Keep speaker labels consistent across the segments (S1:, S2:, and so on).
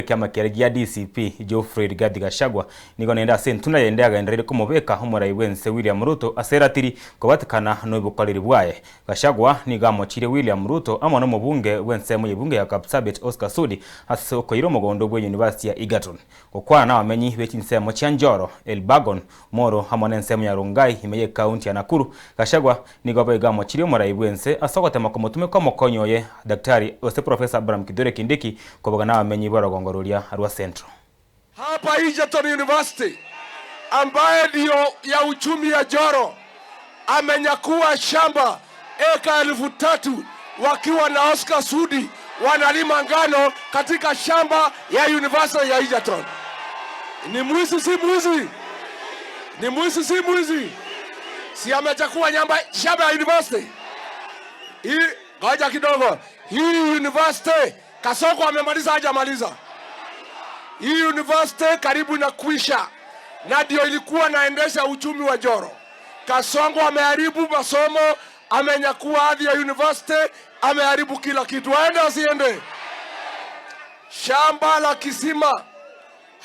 S1: kiama kia DCP Geoffrey Rigathi Gachagua nigo nenda sentuna yendaga enderere kumubeka umurai wense William Ruto aseratiri kubatikana no bukaliri bwaye. Gachagua niga mochire William Ruto amwe no mubunge wense mu ibunge ya Kapsabet Oscar Sudi asoko iro mugondo bwe University ya Egerton. Kokwana na wamenyi bekinsemo cha Njoro Elbagon Moro hamwe n'ensemo ya Rongai imeye county ya Nakuru. Gachagua nigo bega mochire umurai wense asokote makomutume kwa mokonyoye daktari ose Professor Abraham Kithure Kindiki kwa na wamenyi baragongororia Arua Central.
S2: Hapa Egerton University ambaye ndio ya uchumi ya Njoro amenyakua shamba eka 3,000 wakiwa na Oscar Sudi wanalima ngano katika shamba ya University ya Egerton. Ni mwizi si mwizi? Ni mwizi si mwizi? Si amechakua shamba ya university? Hii ngoja kidogo. Hii university Kasongo amemaliza hajamaliza? Hii university karibu na kuisha. Na ndio ilikuwa naendesha uchumi wa Njoro. Kasongo ameharibu masomo, amenyakua hadhi ya university, ameharibu kila kitu. Aende asiende? Shamba la kisima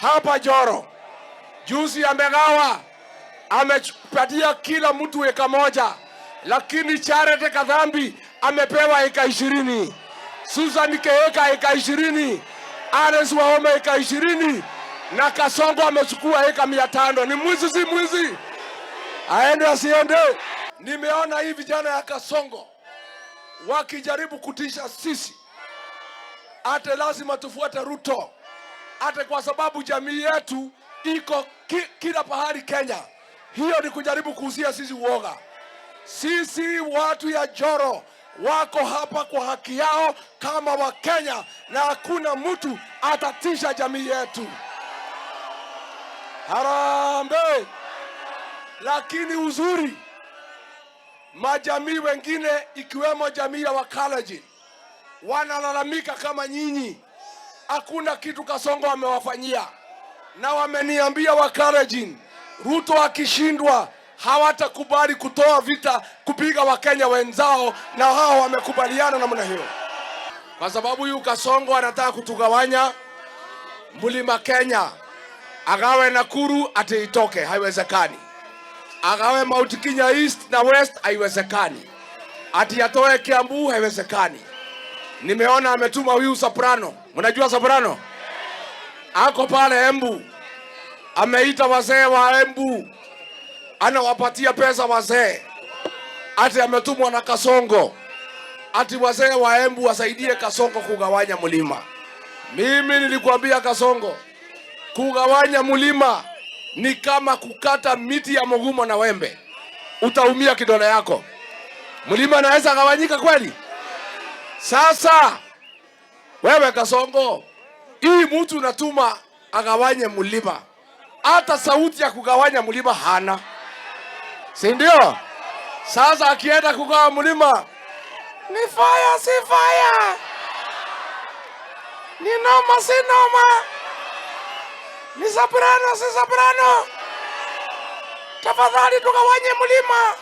S2: hapa Njoro juzi amegawa, amepatia kila mtu eka moja, lakini Charity Kadhambi amepewa eka 20. Susan Keheka eka 20. Ares Wahome eka 20. Na Kasongo amechukua eka 500. Ni mwizi si mwizi? Aende asiende? Nimeona hii vijana ya Kasongo wakijaribu kutisha sisi. Ate lazima tufuate Ruto. Ate kwa sababu jamii yetu iko kila pahali Kenya. Hiyo ni kujaribu kuhusia sisi uoga. Sisi watu ya Njoro wako hapa kwa haki yao kama wa Kenya, na hakuna mtu atatisha jamii yetu. Harambe! Lakini uzuri, majamii wengine ikiwemo jamii ya Wakalenjin wanalalamika kama nyinyi. Hakuna kitu Kasongo amewafanyia, na wameniambia Wakalenjin Ruto akishindwa hawatakubali kutoa vita kupiga Wakenya wenzao, na hao wamekubaliana namna hiyo. Kwa sababu yu Kasongo anataka kutugawanya Mlima Kenya, agawe Nakuru ati itoke, haiwezekani. Agawe Mount Kenya East na West, haiwezekani. Ati atoe Kiambu, haiwezekani. Nimeona ametuma huyu Soprano. Mnajua Soprano? Ako pale Embu. Ameita wazee wa Embu, anawapatia pesa wazee. Ati ametumwa na Kasongo, ati wazee wa Embu wasaidie Kasongo kugawanya mlima. Mimi nilikwambia Kasongo, kugawanya mlima ni kama kukata miti ya mugumo na wembe. Utaumia kidole yako. Mlima naweza gawanyika kweli? Sasa wewe Kasongo, hii mtu natuma agawanye mlima, hata sauti ya kugawanya mlima hana, si ndio? Sasa akienda kugawa mlima, ni fire si fire, ni noma si noma, ni soprano si soprano. Tafadhali tugawanye mlima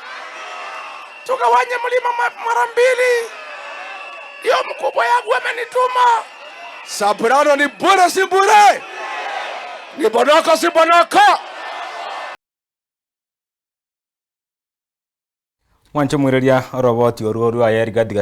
S2: mara 2. Ndio mkubwa yangu amenituma. Soprano ni bure si bure? Ni bonoko si bonoko?
S1: Mwancho mwireria roboti oruoru ya Rigathi